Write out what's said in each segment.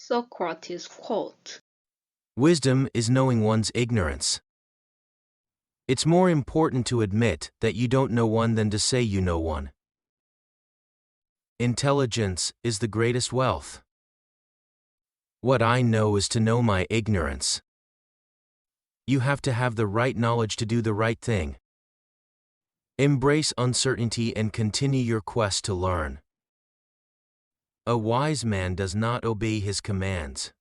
Socrates quote. Wisdom is knowing one's ignorance. It's more important to admit that you don't know one than to say you know one. Intelligence is the greatest wealth. What I know is to know my ignorance. You have to have the right knowledge to do the right thing. Embrace uncertainty and continue your quest to learn. A wise man does not obey his commands.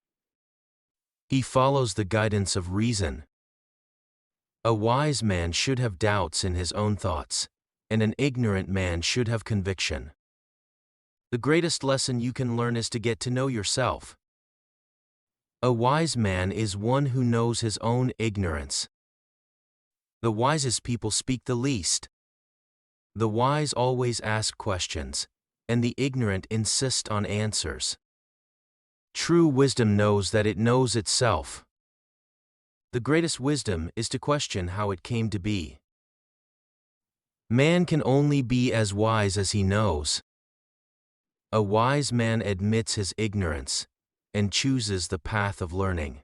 He follows the guidance of reason. A wise man should have doubts in his own thoughts, and an ignorant man should have conviction. The greatest lesson you can learn is to get to know yourself. A wise man is one who knows his own ignorance. The wisest people speak the least. The wise always ask questions, and the ignorant insist on answers. True wisdom knows that it knows itself. The greatest wisdom is to question how it came to be. Man can only be as wise as he knows. A wise man admits his ignorance and chooses the path of learning.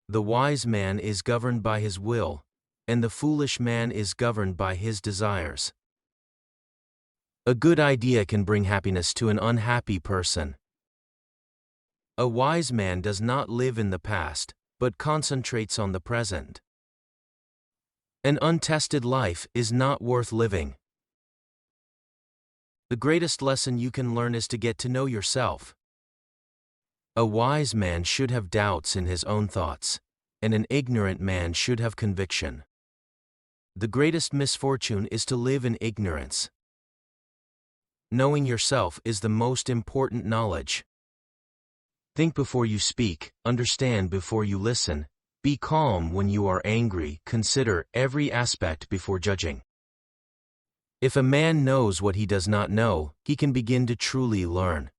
The wise man is governed by his will, and the foolish man is governed by his desires. A good idea can bring happiness to an unhappy person. A wise man does not live in the past, but concentrates on the present. An untested life is not worth living. The greatest lesson you can learn is to get to know yourself. A wise man should have doubts in his own thoughts, and an ignorant man should have conviction. The greatest misfortune is to live in ignorance. Knowing yourself is the most important knowledge. Think before you speak, understand before you listen, be calm when you are angry, consider every aspect before judging. If a man knows what he does not know, he can begin to truly learn.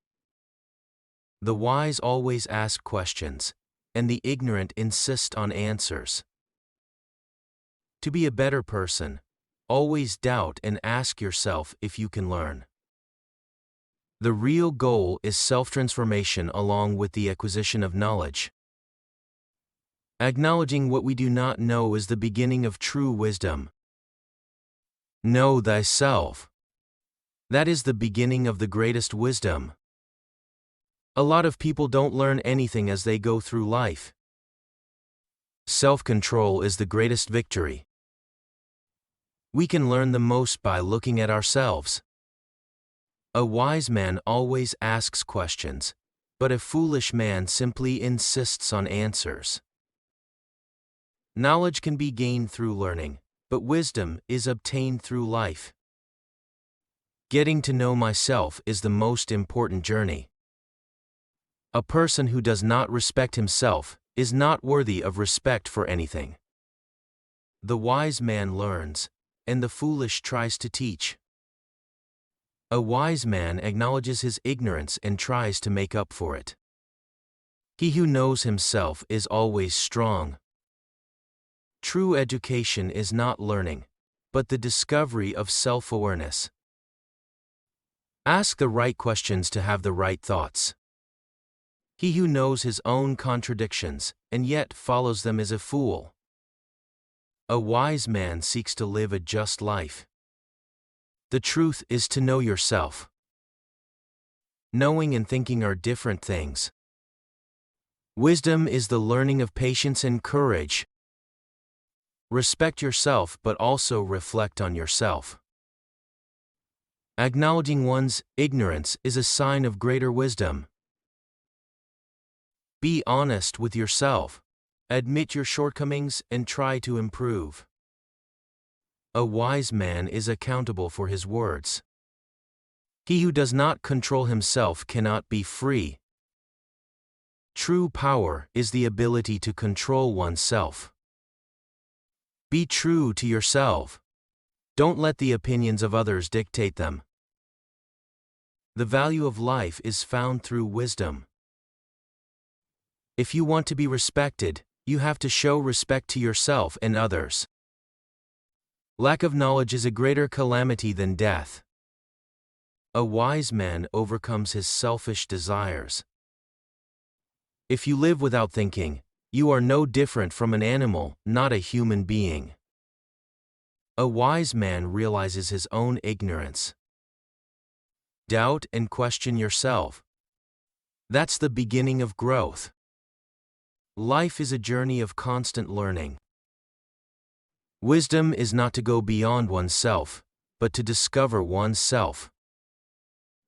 The wise always ask questions, and the ignorant insist on answers. To be a better person, always doubt and ask yourself if you can learn. The real goal is self-transformation along with the acquisition of knowledge. Acknowledging what we do not know is the beginning of true wisdom. Know thyself. That is the beginning of the greatest wisdom. A lot of people don't learn anything as they go through life. Self-control is the greatest victory. We can learn the most by looking at ourselves. A wise man always asks questions, but a foolish man simply insists on answers. Knowledge can be gained through learning, but wisdom is obtained through life. Getting to know myself is the most important journey. A person who does not respect himself is not worthy of respect for anything. The wise man learns, and the foolish tries to teach. A wise man acknowledges his ignorance and tries to make up for it. He who knows himself is always strong. True education is not learning, but the discovery of self-awareness. Ask the right questions to have the right thoughts. He who knows his own contradictions and yet follows them is a fool. A wise man seeks to live a just life. The truth is to know yourself. Knowing and thinking are different things. Wisdom is the learning of patience and courage. Respect yourself but also reflect on yourself. Acknowledging one's ignorance is a sign of greater wisdom. Be honest with yourself. Admit your shortcomings and try to improve. A wise man is accountable for his words. He who does not control himself cannot be free. True power is the ability to control oneself. Be true to yourself. Don't let the opinions of others dictate them. The value of life is found through wisdom. If you want to be respected, you have to show respect to yourself and others. Lack of knowledge is a greater calamity than death. A wise man overcomes his selfish desires. If you live without thinking, you are no different from an animal, not a human being. A wise man realizes his own ignorance. Doubt and question yourself. That's the beginning of growth. Life is a journey of constant learning. Wisdom is not to go beyond oneself, but to discover oneself.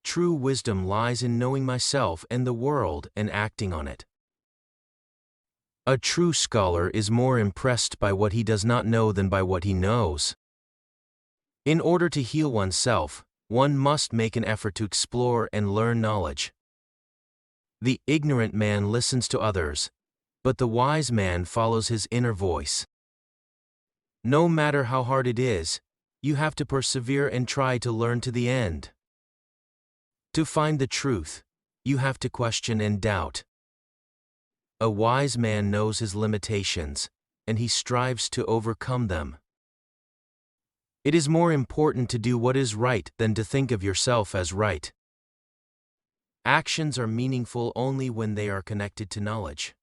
True wisdom lies in knowing myself and the world and acting on it. A true scholar is more impressed by what he does not know than by what he knows. In order to heal oneself, one must make an effort to explore and learn knowledge. The ignorant man listens to others, but the wise man follows his inner voice. No matter how hard it is, you have to persevere and try to learn to the end. To find the truth, you have to question and doubt. A wise man knows his limitations, and he strives to overcome them. It is more important to do what is right than to think of yourself as right. Actions are meaningful only when they are connected to knowledge.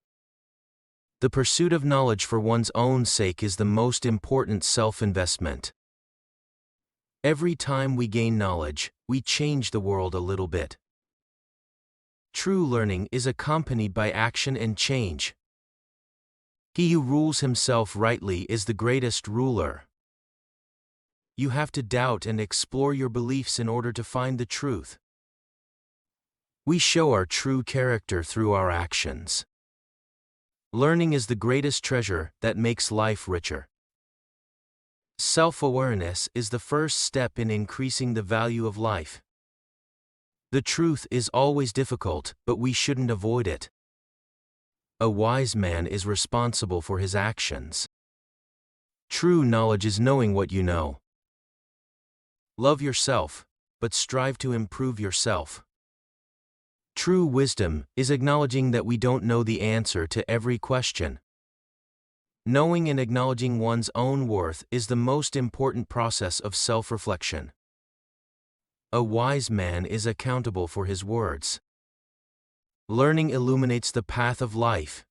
The pursuit of knowledge for one's own sake is the most important self-investment. Every time we gain knowledge, we change the world a little bit. True learning is accompanied by action and change. He who rules himself rightly is the greatest ruler. You have to doubt and explore your beliefs in order to find the truth. We show our true character through our actions. Learning is the greatest treasure that makes life richer. Self-awareness is the first step in increasing the value of life. The truth is always difficult, but we shouldn't avoid it. A wise man is responsible for his actions. True knowledge is knowing what you know. Love yourself, but strive to improve yourself. True wisdom is acknowledging that we don't know the answer to every question. Knowing and acknowledging one's own worth is the most important process of self-reflection. A wise man is accountable for his words. Learning illuminates the path of life.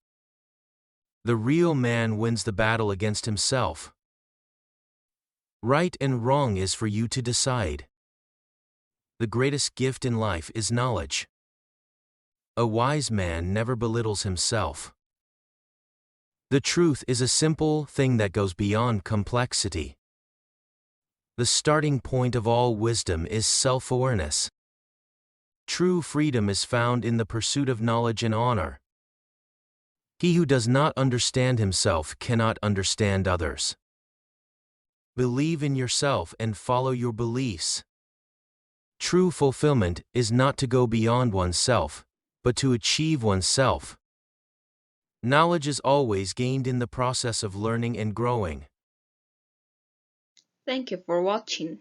The real man wins the battle against himself. Right and wrong is for you to decide. The greatest gift in life is knowledge. A wise man never belittles himself. The truth is a simple thing that goes beyond complexity. The starting point of all wisdom is self-awareness. True freedom is found in the pursuit of knowledge and honor. He who does not understand himself cannot understand others. Believe in yourself and follow your beliefs. True fulfillment is not to go beyond oneself, but to achieve oneself. Knowledge is always gained in the process of learning and growing. Thank you for watching.